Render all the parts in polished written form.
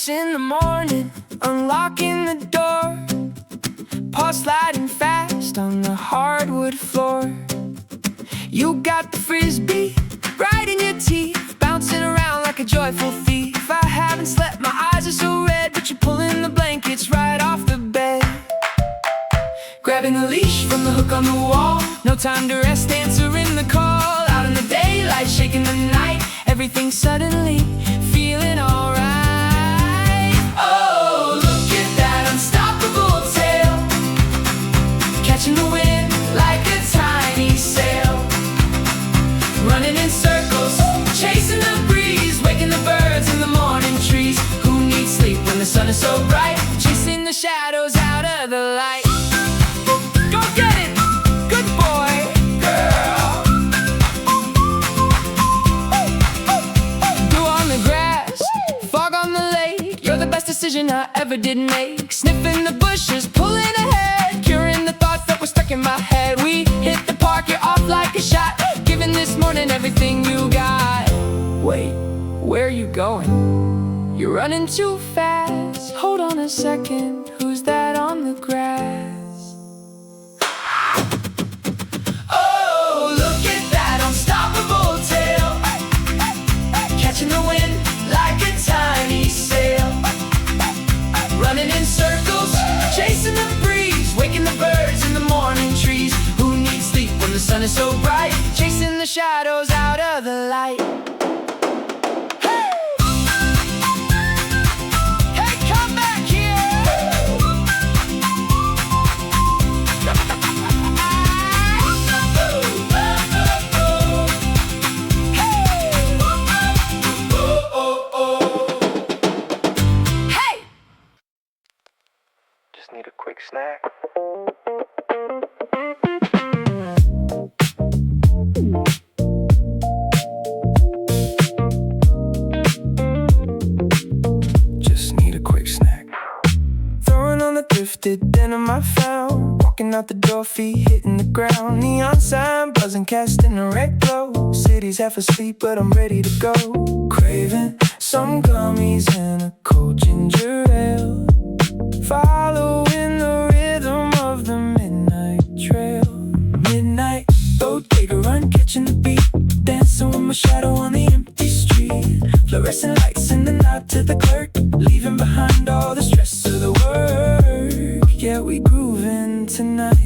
6 in the morning, unlocking the door, paw sliding fast on the hardwood floor. You got the frisbee right in your teeth, bouncing around like a joyful thief. I haven't slept, my eyes are so red, but you're pulling the blankets right off the bed. Grabbing the leash from the hook on the wall, no time to rest, answering the call. Out in the daylight, shaking the night, everything suddenly feeling alright. Oh, look at that unstoppable tail, catching the wind like a tiny sail, running in circles, chasing the breeze, waking the birds in the morning trees. Who needs sleep when the sun is so bright, chasing the shadows out of the light. Go get it, good boy, girl. Dew on the grass, fog on the lake, you're the best decision I ever did make. Sniffing the bushes, pulling ahead, curing the thoughts that were stuck in my head. We hit the park, you're off like a shot, giving this morning everything you got. Wait, where are you going? You're running too fast. Hold on a second, who's that on the grass? Oh, look at that unstoppable tail, catching the wind like a tiny sail, running in circles, chasing the breeze, waking the birds in the morning trees. Who needs sleep when the sun is so bright, chasing the shadows out of the light. Need a quick snack. Just need a quick snack. Throwing on the thrifted denim I found, walking out the door, feet hitting the ground. Neon sign buzzing, casting a red glow. City's half asleep, but I'm ready to go. Craving some gummies and a cold ginger ale, following the rhythm of the midnight trail. Midnight, Bodega run, catching the beat, dancing with my shadow on the empty street. Fluorescent lights and the nod to the clerk, leaving behind all the stress of the work. Yeah, we grooving tonight.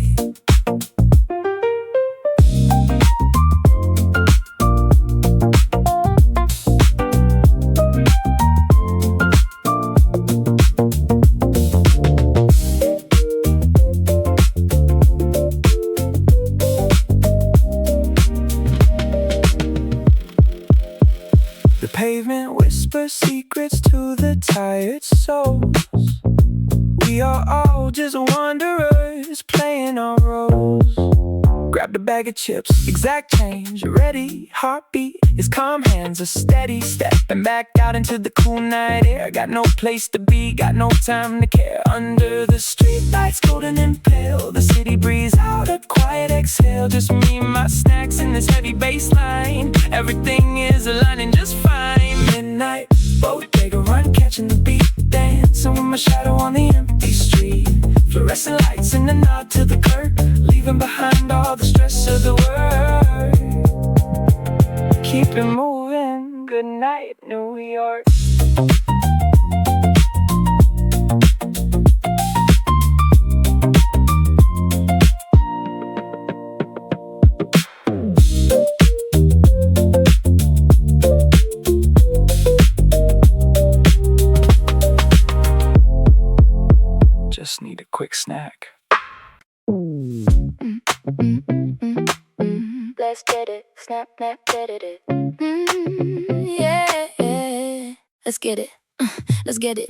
Pavement whispers secrets to the tired souls. We are all just wanderers playing our roles. Grabbed a bag of chips, exact change, ready, heartbeat is calm, hands a steady step, and back out into the cool night air. Got no place to be, got no time to care. Under the street lights, golden and pale, the city breeze out, a quiet exhale. Just me and my snacks in this heavy bass line, everything is aligning just fine. Midnight, Bodega run, catching the beat, dancing with my shadow on the empty street. Fluorescent lights and a nod to the clerk, leaving behind all the stress of the world. Keep it moving, good night, New York. Just need a quick snack. Let's get it, snap, snap, get it. Yeah, let's get it, let's get it.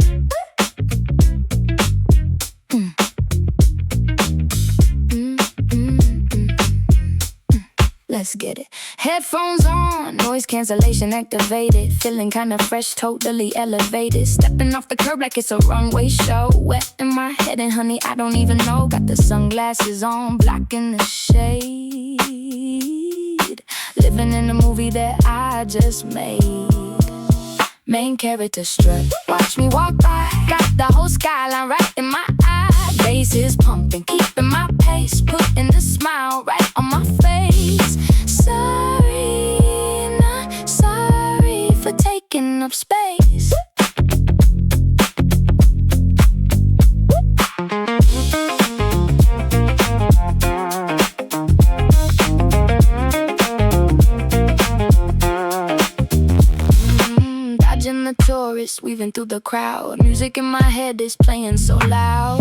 Let's get it. Headphones on, noise cancellation activated. Feeling kinda fresh, totally elevated. Stepping off the curb like it's a runway show. Wet in my head and honey, I don't even know. Got the sunglasses on, blocking the shade. Living in a movie that I just made. main character strut. Watch me walk by, got the whole skyline right in my eye. Bass is pumping, keeping my pace, putting the smile right on my face. Sorry, not sorry for taking up space. Dodging the tourists, weaving through the crowd. Music in my head is playing so loud.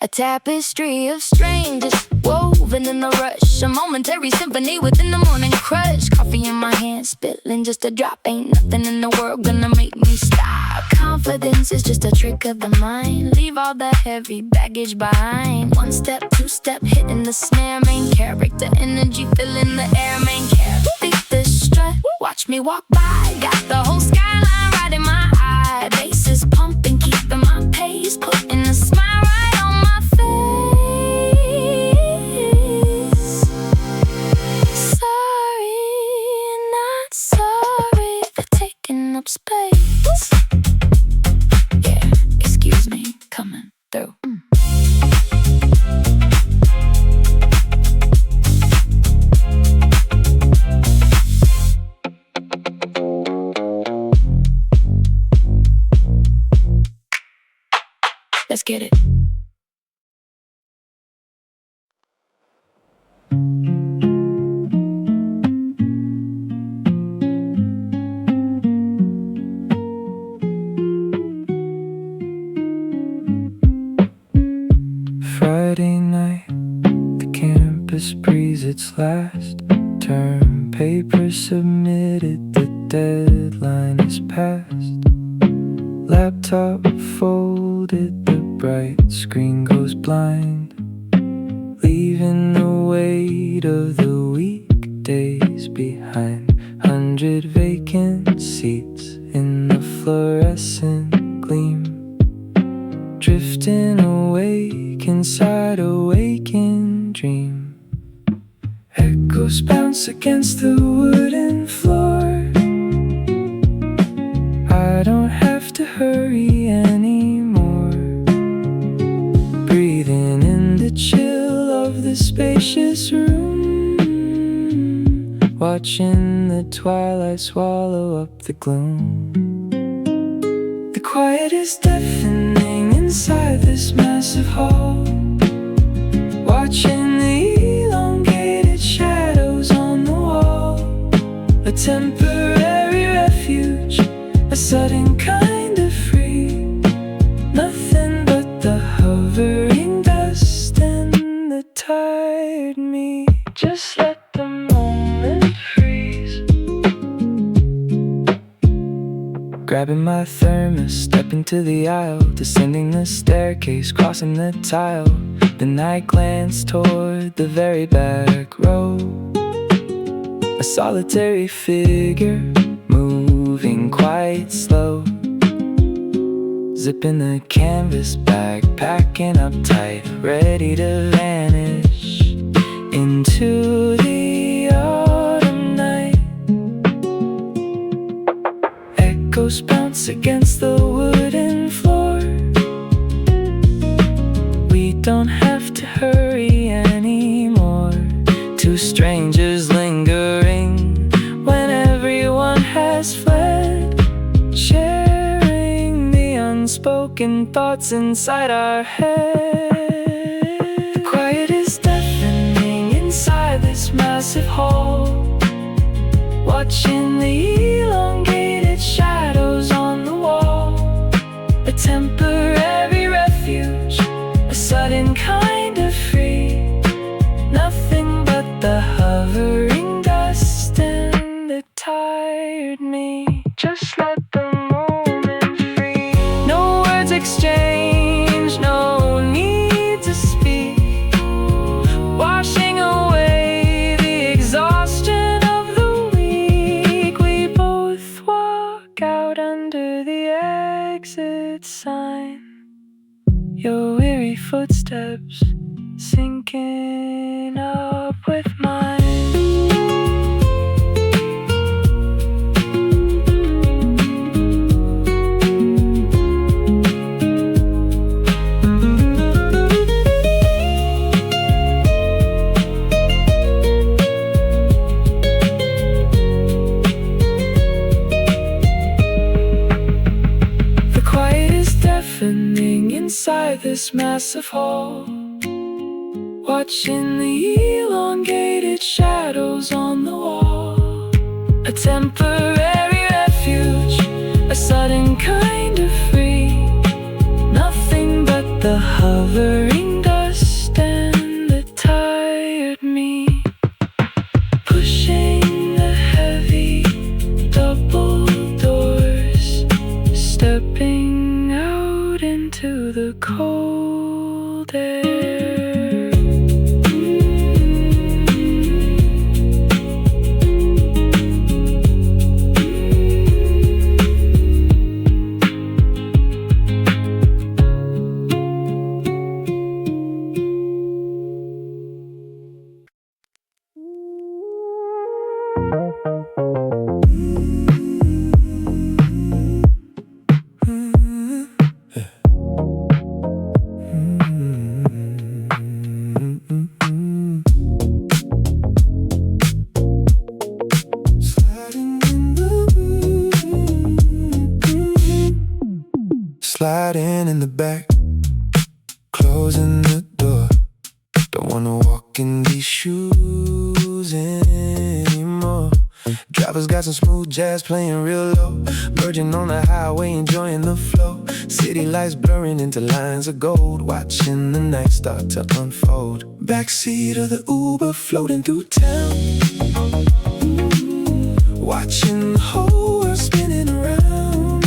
A tapestry of strangers woven in the rush. A momentary symphony within the morning crush. Coffee in my hand, spilling just a drop. Ain't nothing in the world gonna make me stop. Confidence is just a trick of the mind. Leave all the heavy baggage behind. One step, two step, hitting the snare. Main character energy filling the air. Main character, beat the strut. Watch me walk by, got the whole skyline right in my eye. Bass is pumping, keeping my pace, putting a smile right on my face. Sorry, not sorry for taking up space. Yeah, excuse me, coming through. Let's get it. Friday night, the campus breathes its last term. Paper submitted, the deadline is past. Laptop folded, the bright screen goes blind, leaving the weight of the weekdays behind. 100 vacant seats in the fluorescent gleam, drifting awake inside a waking dream. Echoes bounce against the wooden floor. I don't have to hurry anymore, breathing in the chill of the spacious room, watching the twilight swallow up the gloom. The quiet is deafening inside this massive hall, watching the elongated shadows on the wall. A temporary refuge, a sudden kind of free. Nothing but the hovering dust and the tired me. Just let the moment freeze. Grabbing my thermos, stepping to the aisle, descending the staircase, crossing the tile. Then I glance toward the very back row. A solitary figure, moving quite slow, zipping the canvas bag, packing up tight, ready to vanish into the autumn night. Echoes bounce against the wooden floor. We don't have to hurry anymore. Two strangers lingering when everyone has fled, sharing the unspoken thoughts inside our head. The quiet is deafening inside this massive hall, watching the elongated shadows on the wall. A temporary refuge, a sudden kind of free. Nothing but the hovering dust and the tired me. Just let the moment free. No words exchanged, no need to speak. Washing away the exhaustion of the week. We both walk out under the exit sign. Your weary footsteps syncing up with mine. this massive hall, watching the elongated shadows on the wall. A temporary refuge, a sudden kind of free. Nothing but the hovering dust and the tired me. Pushing the heavy double doors, stepping out into the cold air. Sliding in the back, closing the door. Don't wanna walk in these shoes anymore. Driver's got some smooth jazz playing real low, merging on the highway, enjoying the flow. City lights blurring into lines of gold, watching the night start to unfold. Backseat of the Uber floating through town, watching the whole world spinning around.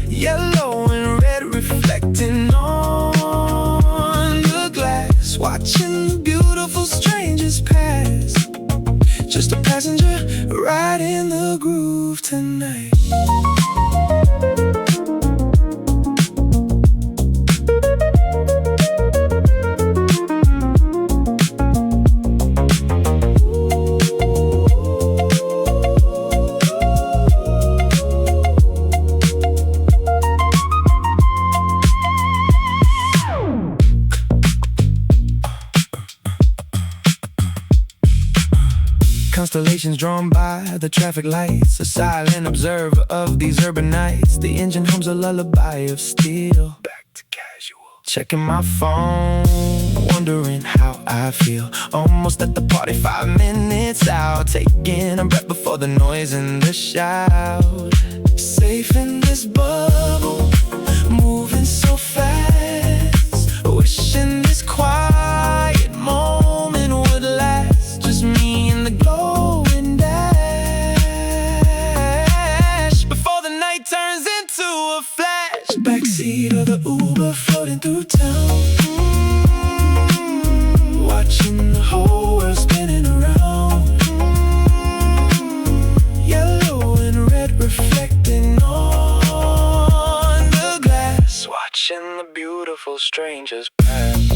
Yellow and red reflecting on the glass, watching the beautiful strangers pass. Just a passenger riding the groove tonight. Constellations drawn by the traffic lights, a silent observer of these urban nights. The engine hums a lullaby of steel. Back to casual. Checking my phone, wondering how I feel. Almost at the party, 5 minutes out. Taking a breath before the noise and the shout. Safe in this bubble, moving so fast. Wishing this quiet moment would last. Just me and the glowing dash before the night turns into a flash. Backseat of the Uber floating through town, watching the whole world spinning around. Yellow and red reflecting on the glass, watching the beautiful strangers pass.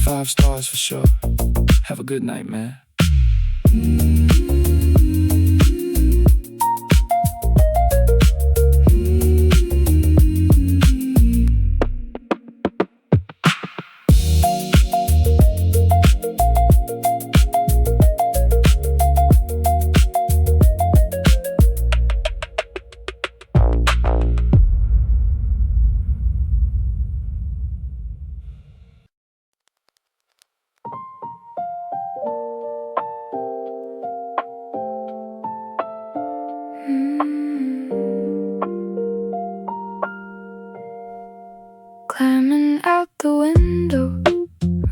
5 stars for sure. Have a good night, man. Climbing out the window,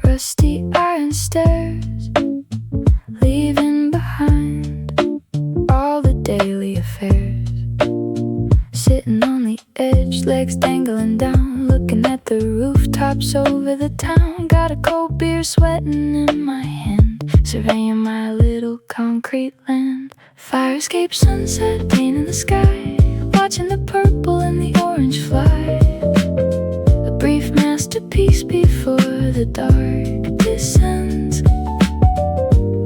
rusty iron stairs, leaving behind all the daily affairs. Sitting on the edge, legs dangling down, looking at the rooftops over the town. Got a cold beer sweating in my hand, surveying my little concrete land. Fire escape, sunset, paint in the sky, watching the purple and the orange fly. A brief masterpiece before the dark descends,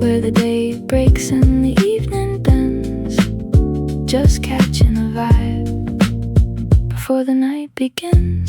where the day breaks and the evening bends. Just catching a vibe before the night begins.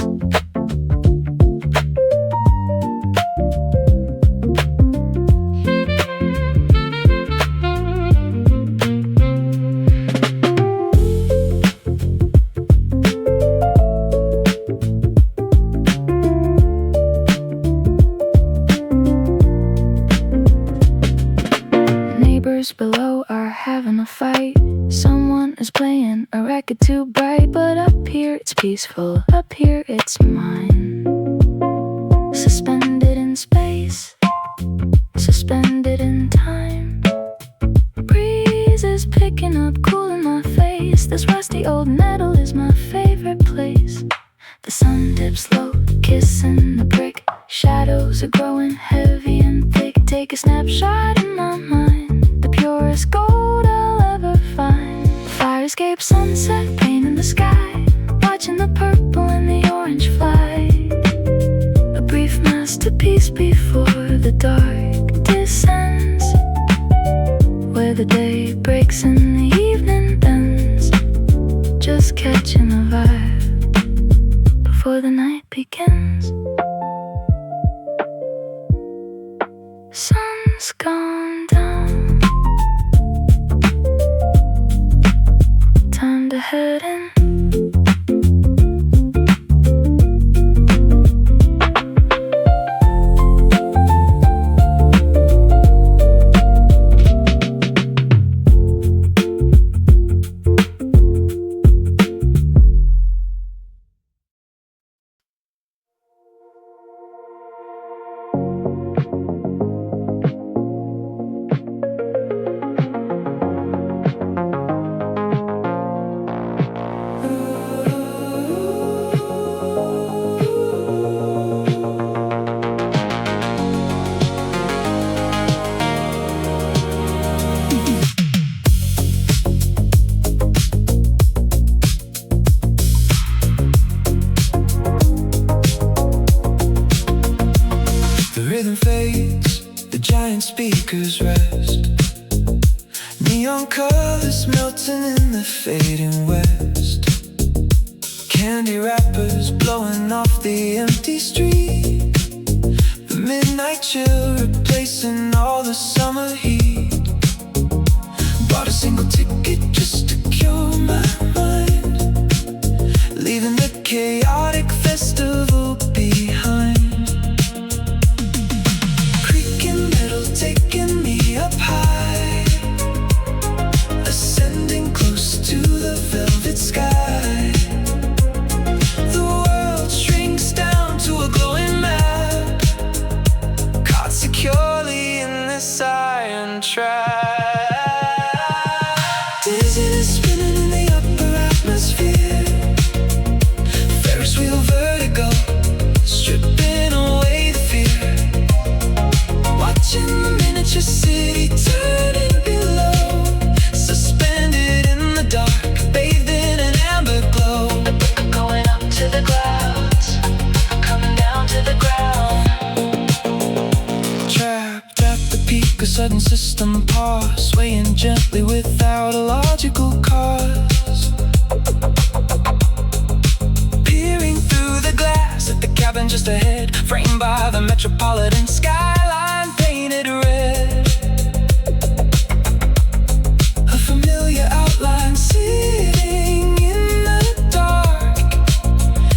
neighbors below are having a fight. Someone is playing a record too bright. But up here it's peaceful, up here it's mine. Suspended in space, suspended in time. Breeze is picking up, cooling my face. This rusty old metal is my favorite place. The sun dips low, kissing the brick. Shadows are growing heavy and thick. Take a snapshot in my mind, the purest gold I'll ever find. Fire escape, sunset, paint in the sky. Watching the purple and the orange fly. A brief masterpiece before the dark descends, where the day breaks and the evening bends. Just catching a vibe before the night begins. Sun's gone down, time to head in. Rhythm fades, the giant speakers rest. Neon colors melting in the fading west. Candy wrappers blowing off the empty street. The midnight chill replacing all the summer heat. Bought a single ticket just to cure my mind, leaving the chaotic festival behind. Taking me up high, ascending close to the velvet sky. The world shrinks down to a glowing map, caught securely in this iron trap. Dizziness spinning in the upper atmosphere. Ferris wheel vertigo, stripping away the fear. Watching the miniature city turning below, suspended in the dark, bathed in an amber glow. Going up to the clouds, coming down to the ground. Trapped at the peak, a sudden system pause, swaying gently without a logical cause. Peering through the glass at the cabin just ahead, framed by the metropolitan skyline painted red. A familiar outline sitting in the dark,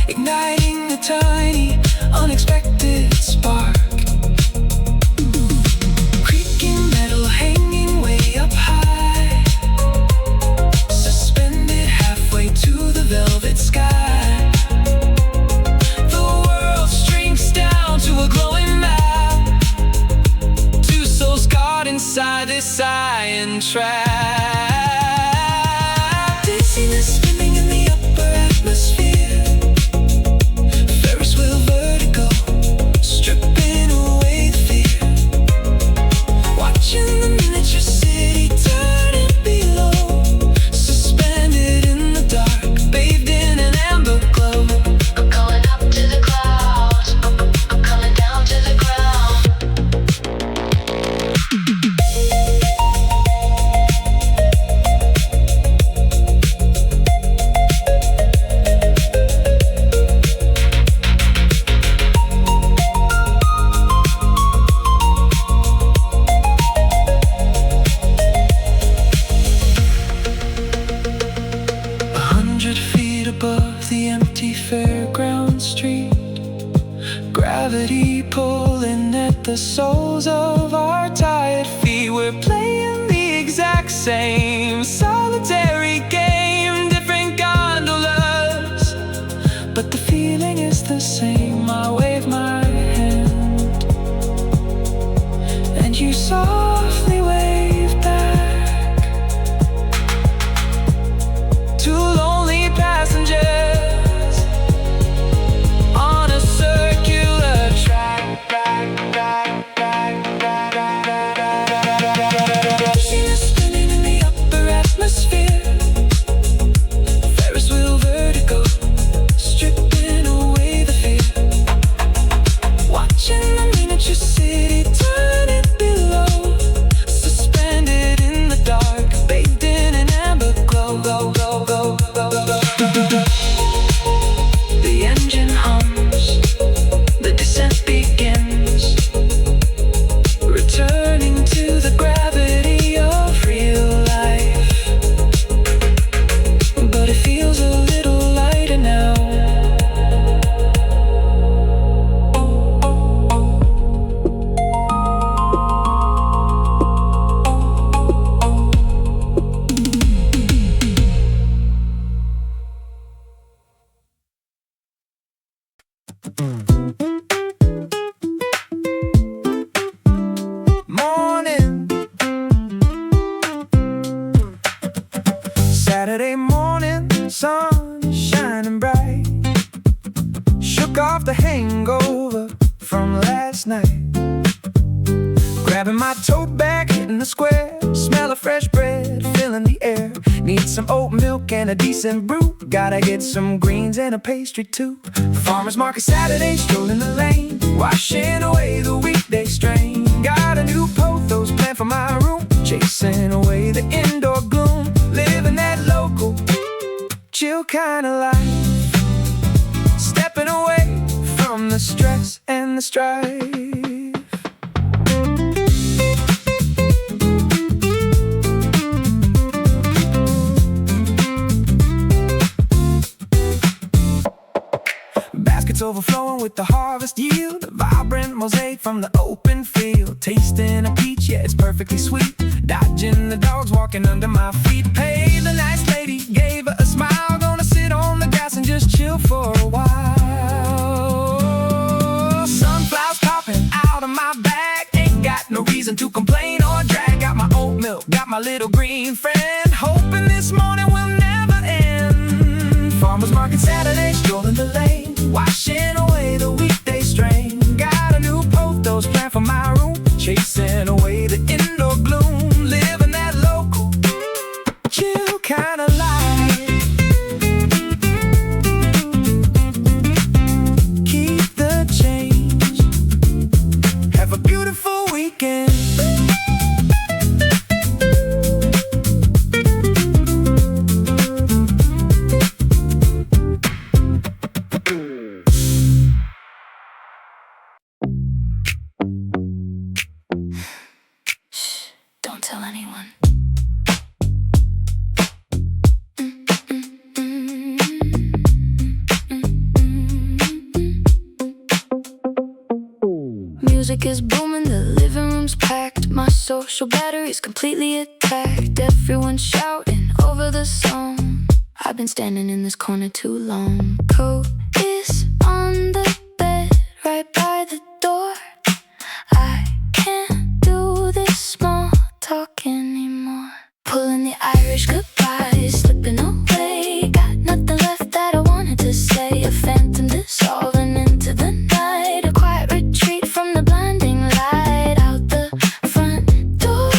igniting a tiny, unexpected spark. Creaking metal hanging way up high, suspended halfway to the velvet sky. The world shrinks down to a glowing map, two souls caught inside this iron trap. Dizziness spinning in the upper atmosphere. Ferris wheel vertigo, stripping away the fear. Watching the miniature city turning below, suspended in the dark, bathed in an amber glow. I'm going up to the clouds, I'm coming down to the ground. Above the empty fairground street, gravity pulling at the soles of our tired feet. We're playing the same solitary game, different gondolas, but the feeling is the same. I wave my hand and you softly wave back. Two lonely passengers on a circular track. Spinning in the upper atmosphere, Ferris wheel vertigo, stripping away the fear. Watching the miniature city turning below, suspended in the dark, bathed in an amber glow. The engine hums, the descent begins, returning to the gravity of real life. But it feels a little lighter now. Morning, Saturday morning, sun shining bright, shook off the hangover from last night. Grabbing my tote bag, hitting the square, smell of fresh bread filling the air. Need some oat milk and a decent brew, gotta get some greens and a pastry too. Farmer's market Saturday, strolling the lane, washing away the weekday strain. Got a new pothos planned for my room, chasing away the indoor gloom, living that local, chill kind of life, stepping away from the stress and the strife. Baskets overflowing with the harvest yield, a vibrant mosaic from the open field. Tasting a peach, yeah, it's perfectly sweet. Dodging the dogs walking under my feet. Hey, the nice lady gave her a smile. Gonna sit on the grass and just chill for a while. Sunflowers popping out of my bag, ain't got no reason to complain or drag. Got my oat milk, got my little green friend, hoping this morning will never end. Farmer's market Saturday, strolling the lane, washing away the weekday strain. Got a new pothos planned for my room, chasing away the indoor gloom, living that local, chill kind of life. Keep the change, have a beautiful weekend. Don't tell anyone. Music is booming, the living room's packed. My social battery's completely attacked. Everyone's shouting over the song. I've been standing in this corner too long. Coat is on the bed, right by the door. I can't do this small talk anymore. Pulling the Irish Goobye, slipping away. Got nothing left that I wanted to say. A phantom dissolving into the night. A quiet retreat from the blinding light. Out the front door,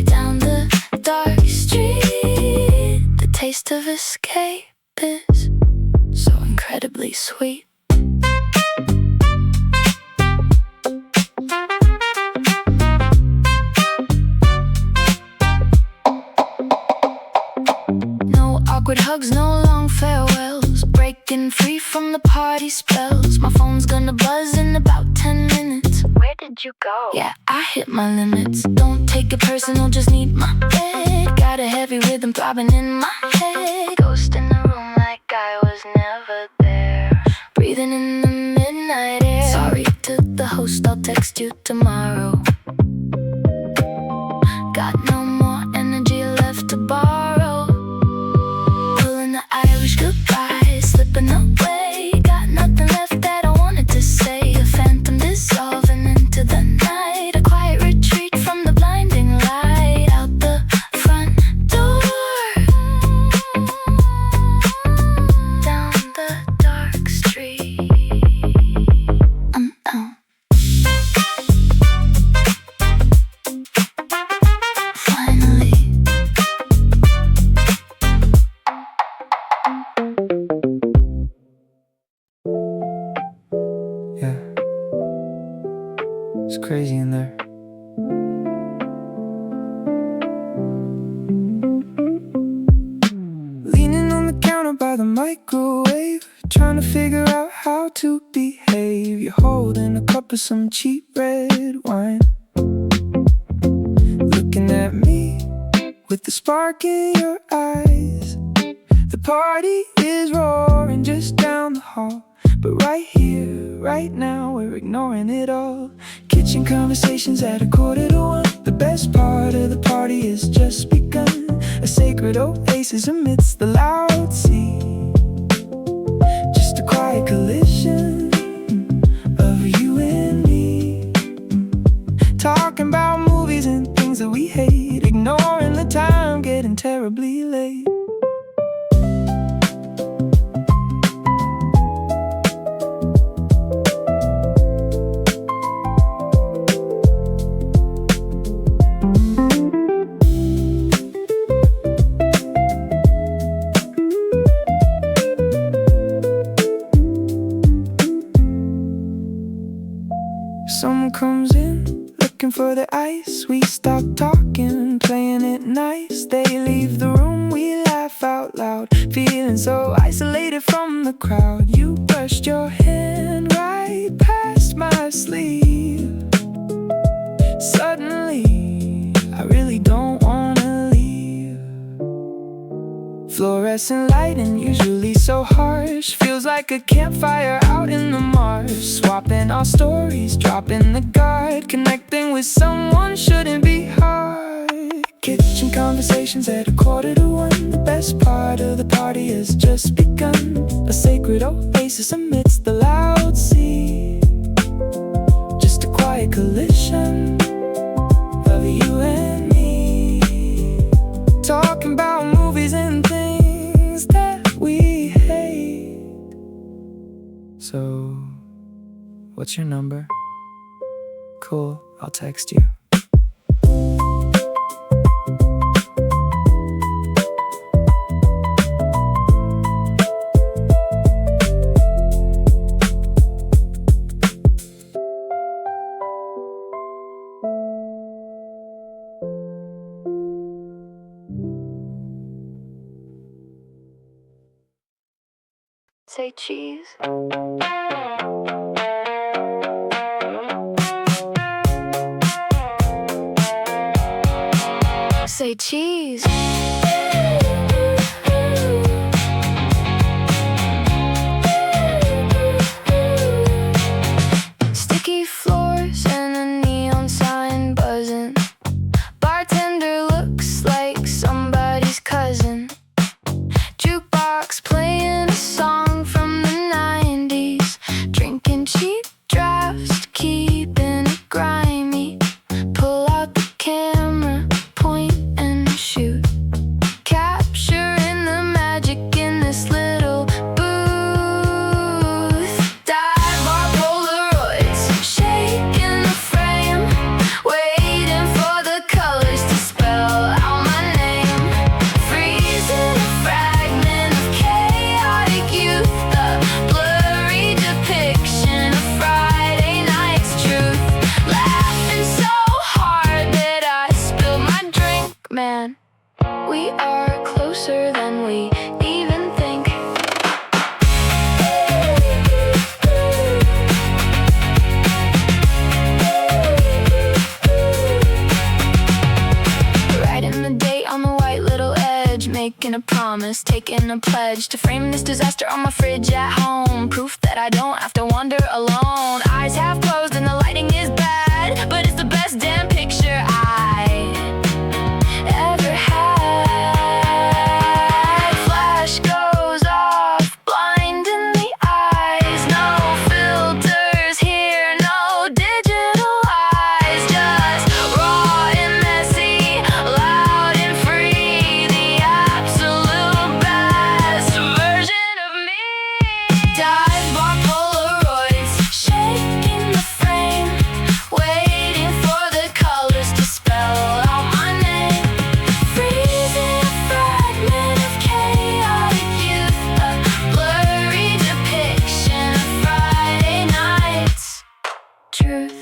down the dark street. The taste of escape is so incredibly sweet. Awkward hugs, no long farewells. Breaking free from the party spells. My phone's gonna buzz in about 10 minutes. Where did you go? Yeah, I hit my limits. Don't take it personal, just need my bed. Got a heavy rhythm throbbing in my head. Ghost in the room like I was never there. Breathing in the midnight air. Sorry to the host, I'll text you tomorrow. Got no more energy left. It's crazy in there. Leaning on the counter by the microwave, trying to figure out how to behave. You're holding a cup of some cheap red wine, looking at me with the spark in your eyes. The party is roaring just down the hall, but right here, right now, we're ignoring it all. Kitchen conversations at 1:45. The best part of the party is just begun. A sacred oasis amidst the loud sea. Just a quiet collision of you and me, talking about movies and things that we hate, ignoring the time, getting terribly late. Someone comes in, looking for the ice. We stop talking, playing it nice. They leave the room, we laugh out loud, feeling so isolated from the crowd. You brushed your hand right past my sleeve. Suddenly, I really don't wanna leave. Fluorescent lighting, usually so harsh, feels like a campfire out in the marsh. Swapping our stories, dropping the guard, connecting with someone shouldn't be hard. Kitchen conversations at 1:45. The best part of the party has just begun. A sacred oasis amidst the loud sea. Just a quiet collision of you and me, talking about movies and things that we hate. So, what's your number? Cool, I'll text you. Say cheese. Say cheese. Sticky floors and a neon sign buzzing. Bartender looks like somebody's cousin. Jukebox playing a song from the 90s. Drinking cheap drafts, keeping it grimy. Pull out the camera, point and shoot. Capturing the magic in this little booth. Dive Bar Polaroids, shaking the frame. Waiting for the colors to spell out my name. Freezing a fragment of chaotic youth. The blurry depiction of Friday night's truth. Laughing so hard that I spilled my drink. Man, we are closer than we even think. Writing the date on the white little edge, making a promise, taking a pledge to frame this disaster on my fridge at home. Proof that I don't have to wander alone. Eyes half closed and the lighting is bad, but it's the best damn picture I ever had. Flash goes off, blinding the eyes. No filters here, no digital eyes. Just raw and messy, loud and free. The absolute best version of me. Dive Bar Polaroids, shaking the frame. Waiting for the colors to spell out my name. Freezing a fragment of chaotic youth. A blurry depiction of Friday night's truth.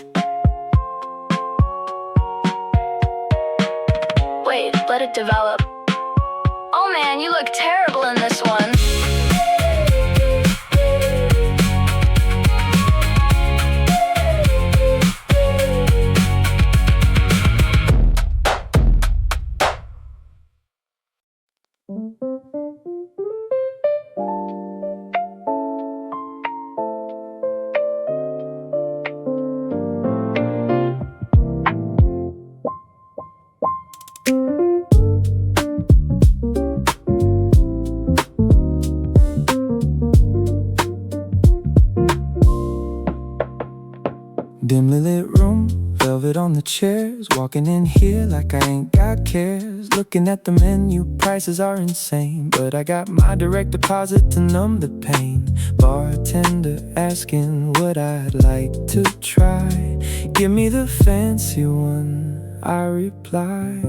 let it develop. Oh man, you look terrible in this one. Dimly lit room, velvet on the chairs. Walking in here like I ain't got cares. Looking at the menu, prices are insane. But I got my direct deposit to numb the pain. Bartender asking what I'd like to try. Give me the fancy one, I reply.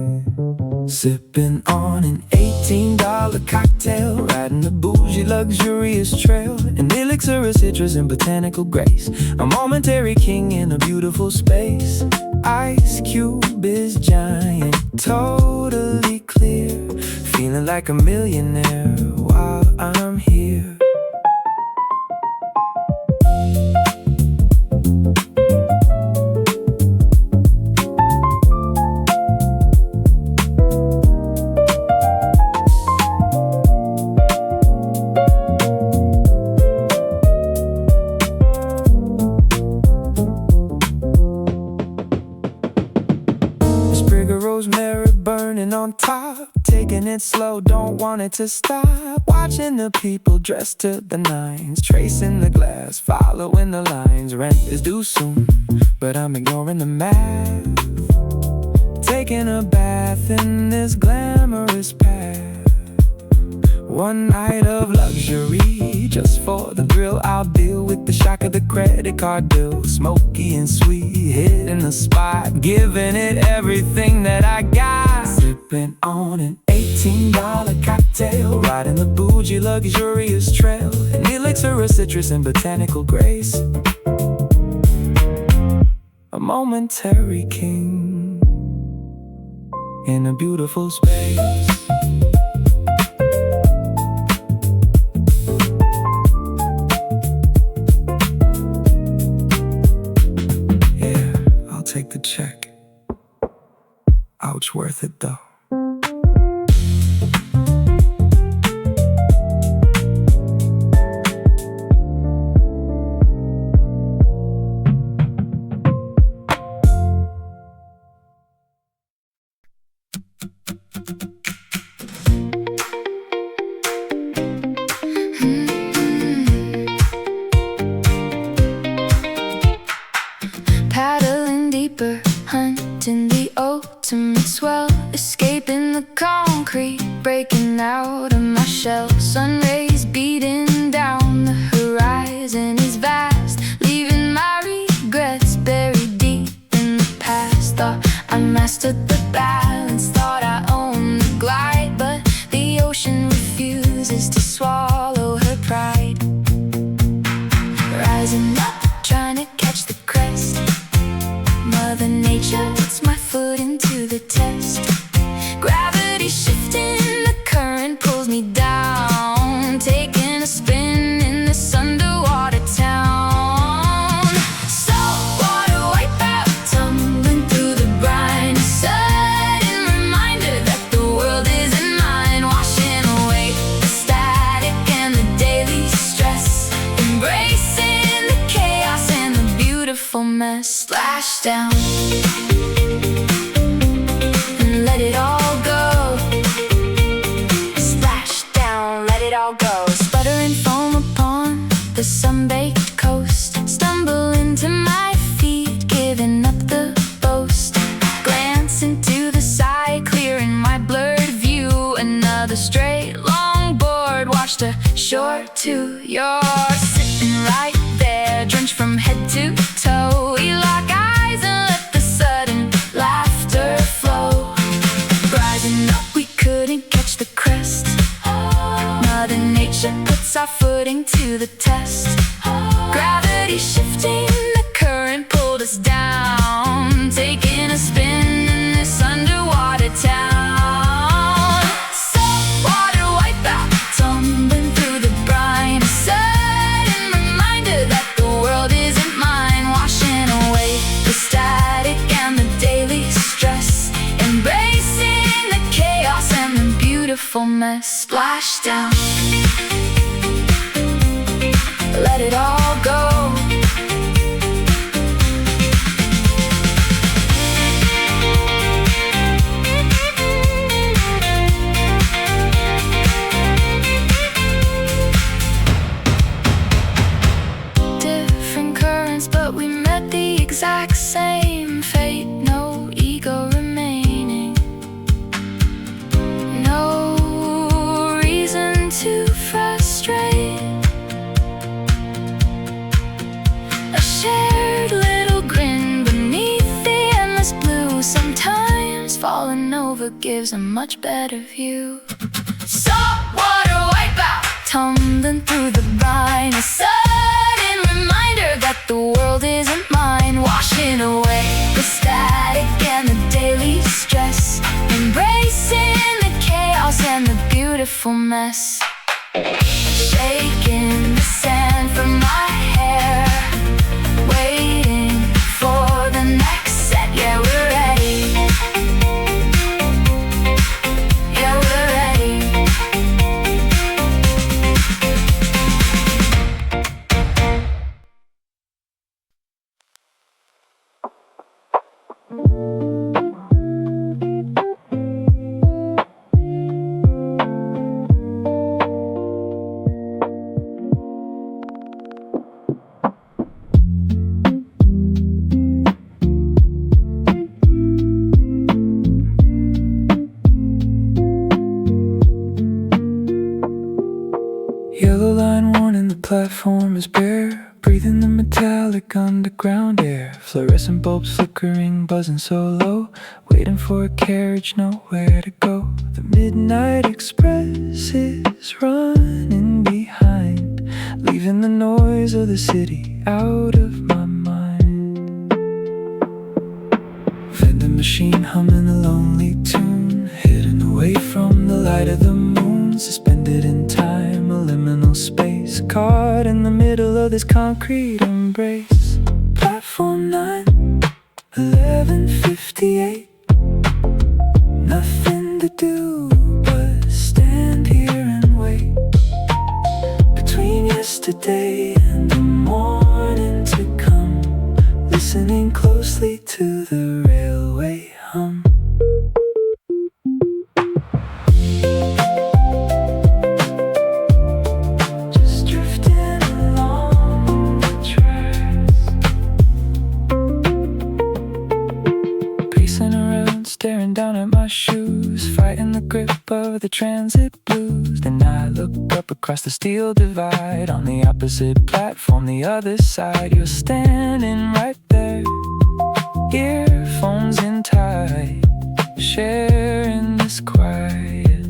Sipping on an $18 cocktail, riding the bougie luxurious trail. An elixir of citrus and botanical grace. A momentary king in a beautiful space. Ice cube is giant, totally clear. Feeling like a millionaire while I'm here. Rosemary burning on top, taking it slow, don't want it to stop. Watching the people dressed to the nines, tracing the glass, following the lines. Rent is due soon, but I'm ignoring the math. Taking a bath in this glamorous path. One night of luxury, just for the thrill. I'll deal with the shock of the credit card bill. Smoky and sweet, hitting the spot, giving it everything that I got. Sipping on an $18 cocktail, riding the bougie luxurious trail. An elixir of citrus and botanical grace. A momentary king in a beautiful space. Take the check. Ouch, worth it though. Paddling deeper, hunting the ultimate swell. Escaping the concrete, breaking out of my shell. Sun rays beating down, the horizon is vast. Leaving my regrets buried deep in the past. Thought I mastered the balance, thought I owned the glide. But the ocean refuses to swallow her pride. Rising up, trying to catch the crest. Mother Nature puts my foot into the test. Gravity shifting, the current pulls me down. Taking a spin in this underwater town. Saltwater wipeout, tumbling through the brine. Sudden reminder that the world isn't mine. Washing away the static and the daily stress. Embracing the chaos and the beautiful mess. Splash down and let it all go. Splash down, let it all go. Sputtering foam upon the sun-baked coast. Stumble into my feet, giving up the boast. Glance into the side, clearing my blurred view. Another straight longboard washed ashore to your. Sitting right there, drenched from head to toe. We lock eyes and let the sudden laughter flow. Rising up, we couldn't catch the crest. Mother Nature puts our footing to the test. Gravity shifting, the current pulled us down. Taking a spin in this underwater town. mess. Splash down, let it all go. Different currents, but we met the exact same fate. No ego remaining, no reason to frustrate. A shared little grin beneath the endless blue. Sometimes falling over gives a much better view. Saltwater wipeout, tumbling through the brine. A sudden reminder that the world isn't mine. Washing away the static and the daily stress. Embracing the chaos and the beautiful mess. Shaking the sand from my hair. Waiting for the next set. Yeah, we're ready. Yeah, we're ready. Yellow line worn and the platform is bare. Breathing the metallic underground air. Fluorescent bulbs flickering, buzzing so low. Waiting for a carriage, nowhere to go. The midnight express is running behind, leaving the noise of the city out of my mind. Vending machine humming a lonely tune, hidden away from the light of the moon. Suspended in time, a liminal space, caught in the middle of this concrete embrace. Platform 9, 11:58. Nothing to do but stand here and wait. Between yesterday and the morning to come, listening closely to the railway hum. Staring down at my shoes, fighting the grip of the transit blues. Then I look up across the steel divide, on the opposite platform, the other side. You're standing right there, earphones in tight, sharing this quiet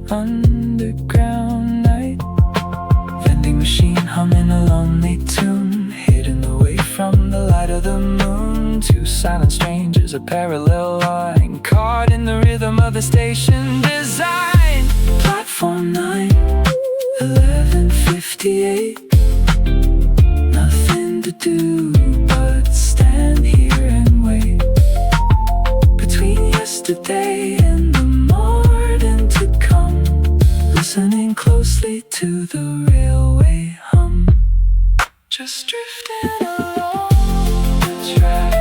underground night. Vending machine humming a lonely tune, hidden away from the light of the moon. Two silent strangers, a parallel line, caught in the rhythm of the station design. Platform 9, 11:58. Nothing to do but stand here and wait. Between yesterday and the morning to come, listening closely to the railway hum. Just drifting along the track.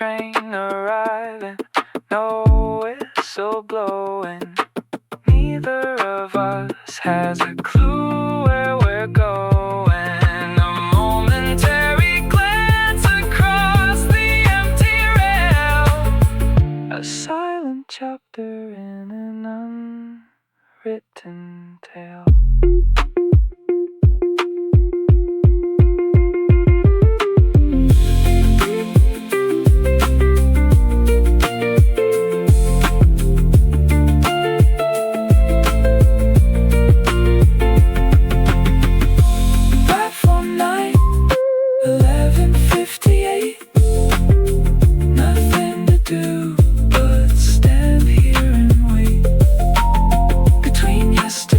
Train arriving, no whistle blowing. Neither of us has a clue where we're going. A momentary glance across the empty rail, a silent chapter in an unwritten tale.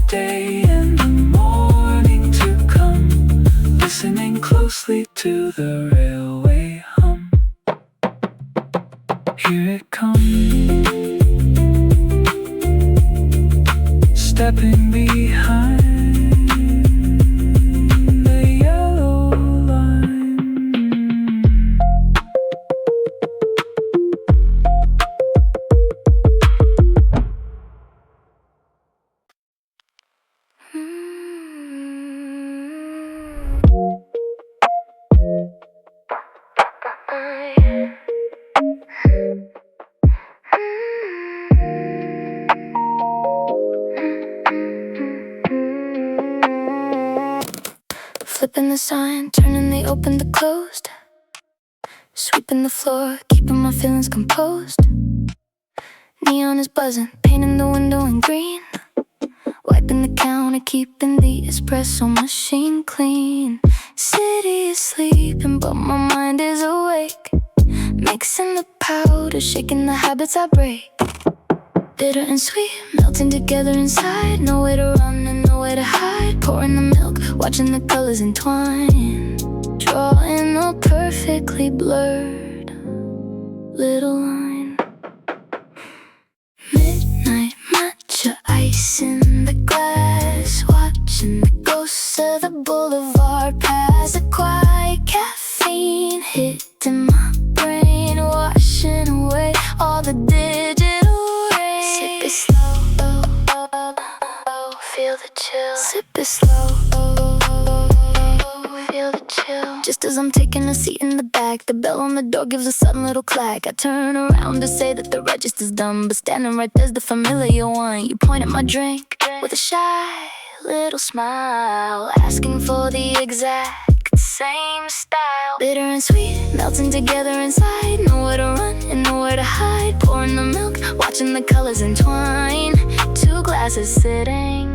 Day stepping behind the yellow line. Flipping the sign, turning the open to closed. Sweeping the floor, keeping my feelings composed. Neon is buzzing, painting the window in green. Wiping the counter, keeping the espresso machine clean. City is sleeping, but my mind is awake. Mixing the powder, shaking the habits I break. Bitter and sweet, melting together inside. Nowhere to run and nowhere to hide. Pouring the milk, watching the colors entwine. Drawing a perfectly blurred little line. Midnight matcha, ice in the glass. Watching the ghosts of the boulevard pass. A quiet caffeine hitting my brain, washing away all the digital rain. Sip it slow, feel the chill. Sip it slow, feel the chill. Just as I'm taking a seat in the back, the bell on the door gives a sudden little clack. I turn around to say that the register's done, but standing right there's the familiar one. You point at my drink with a shy little smile, asking for the exact same style. Bitter and sweet, melting together inside. Nowhere to run and nowhere to hide. Pouring the milk, watching the colors entwine. Two glasses sitting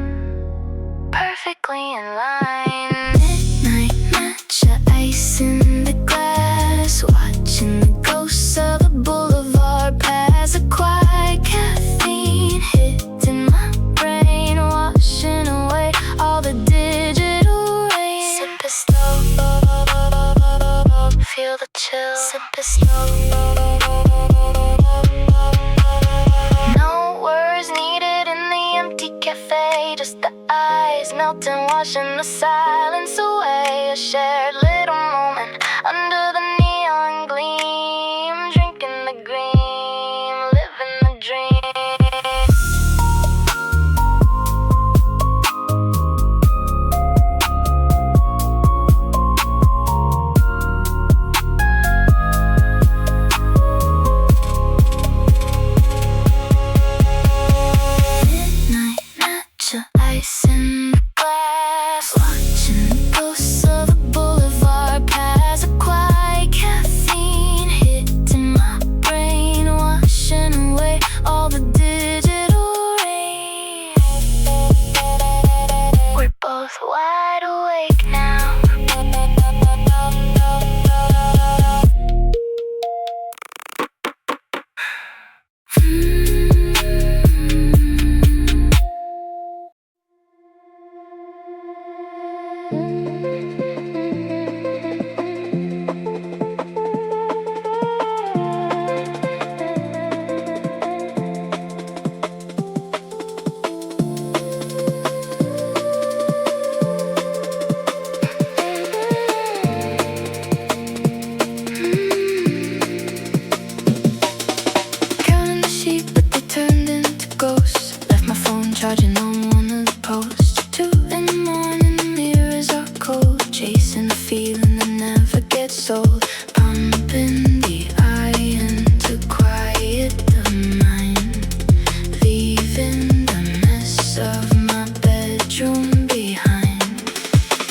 perfectly in line. Midnight matcha, ice in the glass. Watching the ghosts of the boulevard pass. A quiet caffeine hitting my brain, washing away all the digital rain. Sip it slow, feel the chill. Sip it slow. No words needed in the empty cafe, just the eyes melting, washing the silence away. A shared little moment under the neon gleam, drinking the green, living the dream. Midnight matcha, ice in the glass. Watching the ghosts of the boulevard pass. A quiet caffeine hitting my brain, washing away all the digital rain. We're both wide awake now. Counting the sheep, but they turned into ghosts. Left my phone charging on one of the posts. 2 in the morning, the mirrors are cold. Chasing a feeling that never gets old. Pumping the iron to quiet the mind. Leaving the mess of my bedroom behind.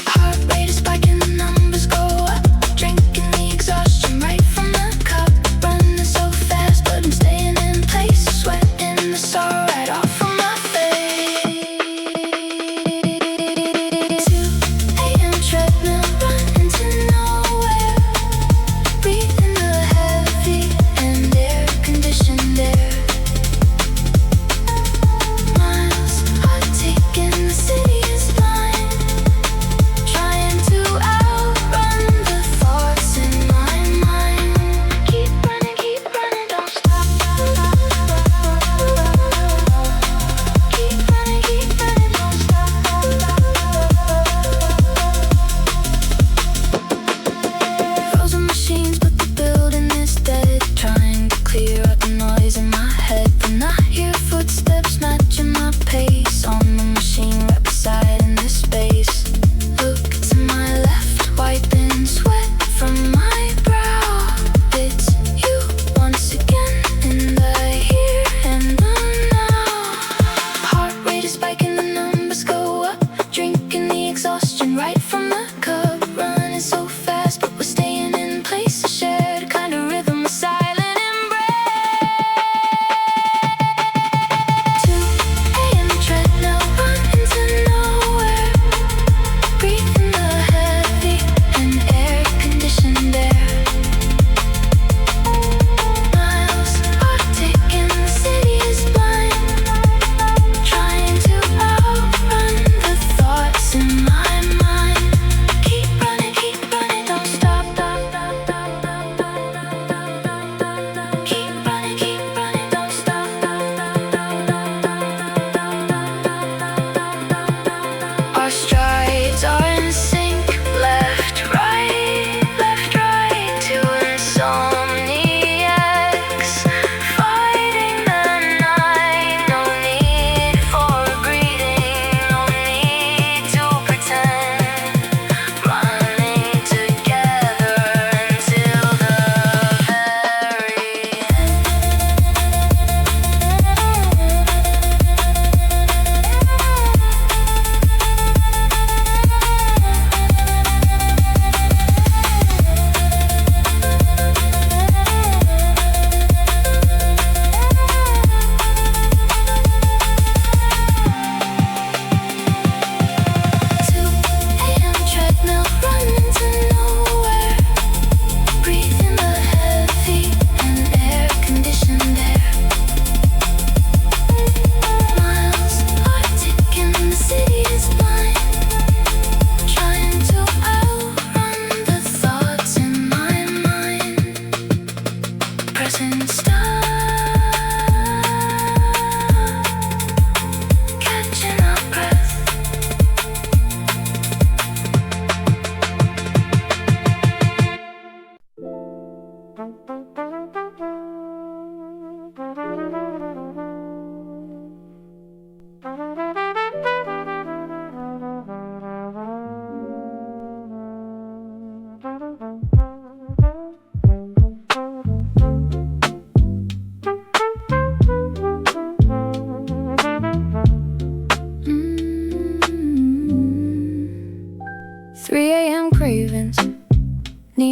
Heart rate is spiking, the numbers go up. Drinking the exhaustion right from the cup. Running so fast, but I'm staying in place. Sweating the sorrow right off from my face.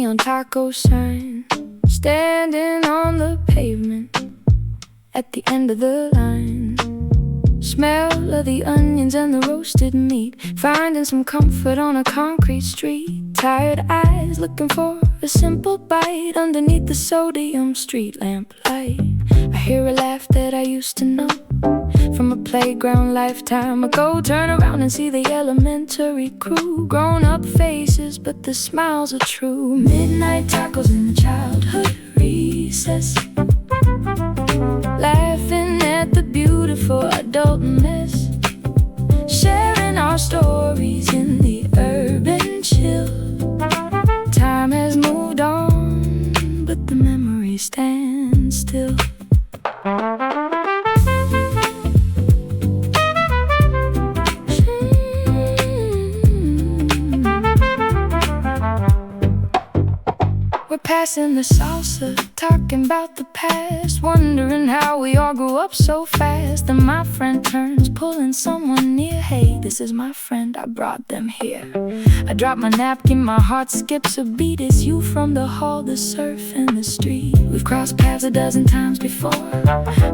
neon taco sign, standing on the pavement at the end of the line. Smell of the onions and the roasted meat, finding some comfort on a concrete street. Tired eyes looking for a simple bite underneath the sodium street lamp light. I hear a laugh that I used to know from a playground lifetime ago. Turn around and see the elementary crew, grown-up faces, but the smiles are true. Midnight tacos in the childhood recess, laughing at the beautiful adult mess, sharing our stories in the urban chill. Time has moved on, but the memory stands still. We're passing the salsa, talking about the past, wondering how we all grew up so fast. And my friend turns, pulling someone near. Hey, this is my friend, I brought them here. I drop my napkin, my heart skips a beat. It's you from the hall, the surf, and the street. We've crossed paths a dozen times before,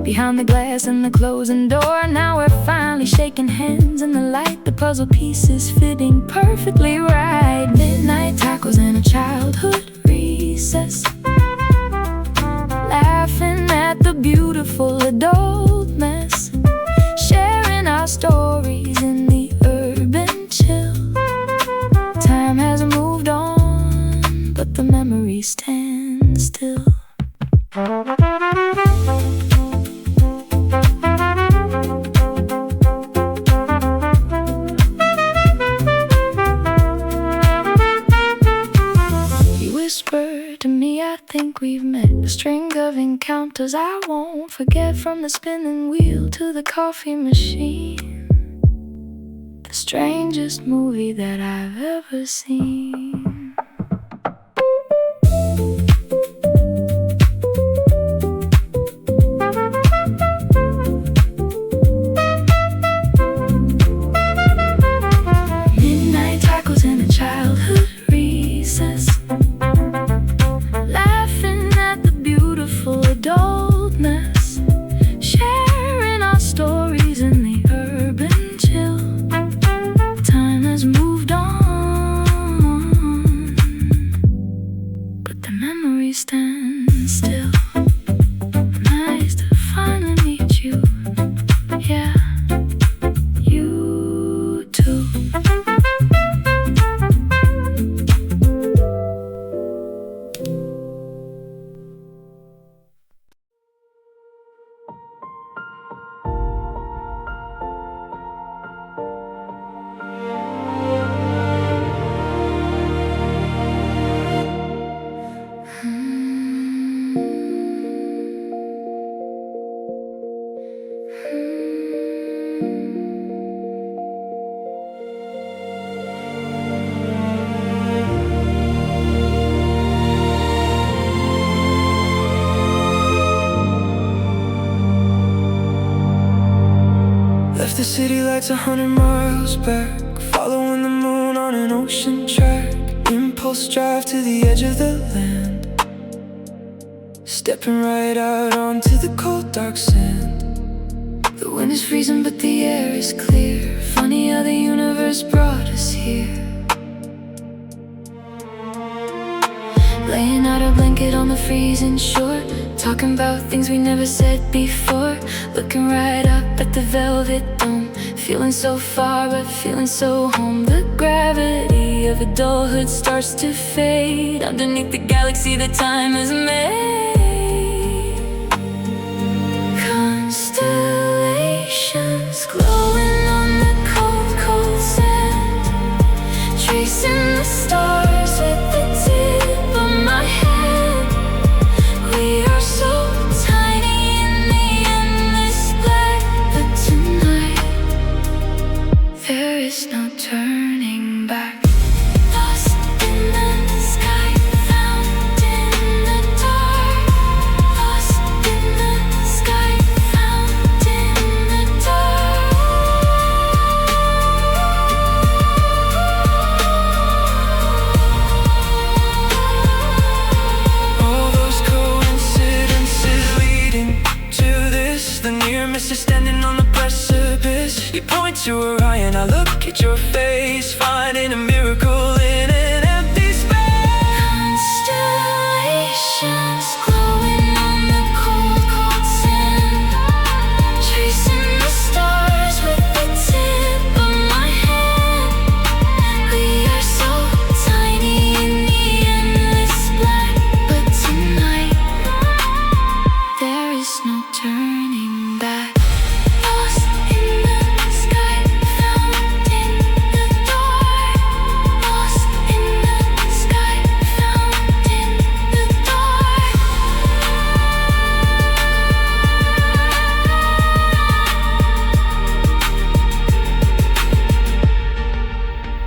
behind the glass and the closing door. Now we're finally shaking hands in the light, the puzzle pieces fitting perfectly right. Midnight tacos and a childhood recess, laughing at the beautiful adult mess, sharing our stories in the urban chill. Time has moved on, but the memory stands still. To me, I think we've met. A string of encounters I won't forget, from the spinning wheel to the coffee machine. The strangest movie that I've ever seen. Midnight tacos in a childhood recess, adult mess, sharing our stories in the urban chill. Time has moved on, but the memory stands still. Nice to finally meet you, yeah, you too. Left the city lights 100 miles back, following the moon on an ocean track. Impulse drive to the edge of the land, stepping right out onto the cold dark sand. The wind is freezing but the air is clear. Funny how the universe brought us here. Laying out a blanket on the freezing shore, talking about things we never said before. Looking right up at the velvet dome, feeling so far but feeling so home. The gravity of adulthood starts to fade underneath the galaxy that time has made. Constellations glowing on the cold, cold sand, tracing the stars with the tip of my hand. We are so tiny in the endless black, but tonight there is no turning back. Lost in the sky, found in the dark. Lost in the sky, found in the dark. Going to Orion, I look at your face, finding a miracle in an empty space. Constellations glowing on the cold, cold sand, tracing the stars with the tip of my hand. We are so tiny in the endless black, but tonight there is no turning back. Lost in the sky, found in the dark. Lost in the sky, found in the dark.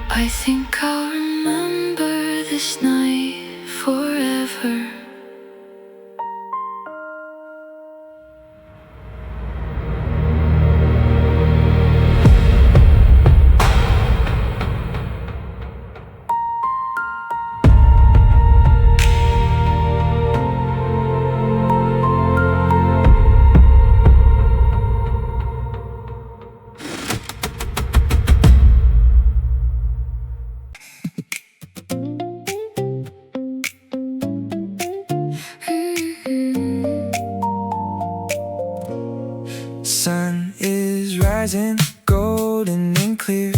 I think I'll remember this night forever. Sun is rising, golden and clear.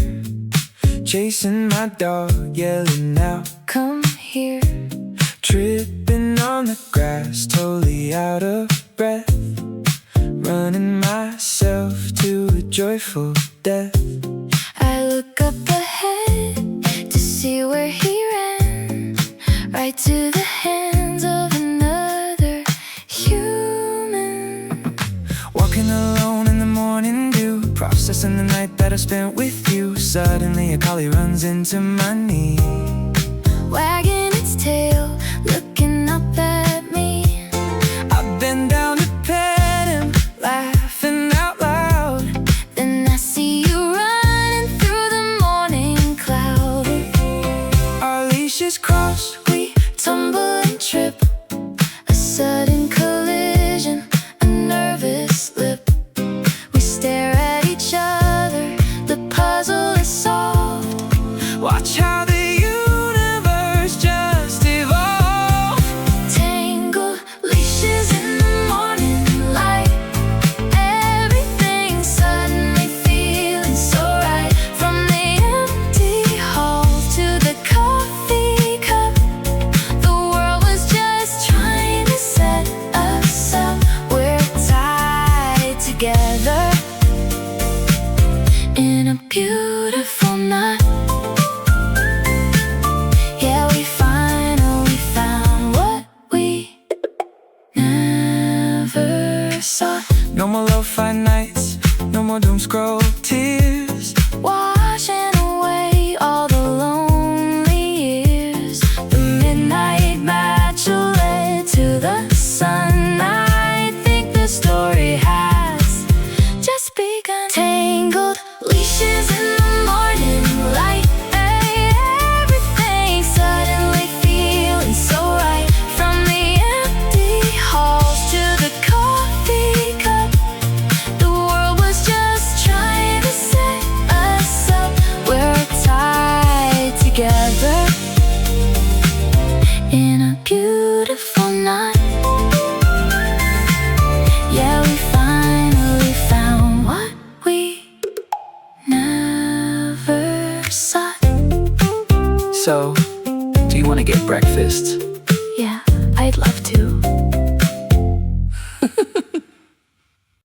Chasing my dog, yelling out, Come here. tripping on the grass, totally out of breath. Running myself to a joyful death. I look up ahead to see where he ran, right to the hands of another human. Walking alone in the morning dew, processing the night that I spent with you. Suddenly a collie runs into my knee, Wagging its tail, looking up at me. I bend down to pet him, laughing out loud. Then I see you running through the morning cloud. Our leashes cross, We tumble and trip, a sudden collision, a nervous slip. We stare at each other, the puzzle is solved. watch how the universe just evolved. Tangled leashes in the morning light, everything suddenly feeling so right. From the empty halls to the coffee cup, the world was just trying to set us up. We're tied together in a beautiful knot. Yeah, we finally found what we never sought. No more lo-fi nights, no more doom scroll tears. Washing away all the lonely years. The midnight matcha led to the sun. I think the story has just begun. Tangled leashes in the morning light, everything suddenly feeling so right. From the empty halls to the coffee cup, the world was just trying to set us up. We're tied together in a beautiful knot. Yeah, we finally found what we never sought. So, do you want to get breakfast? Yeah, I'd love to.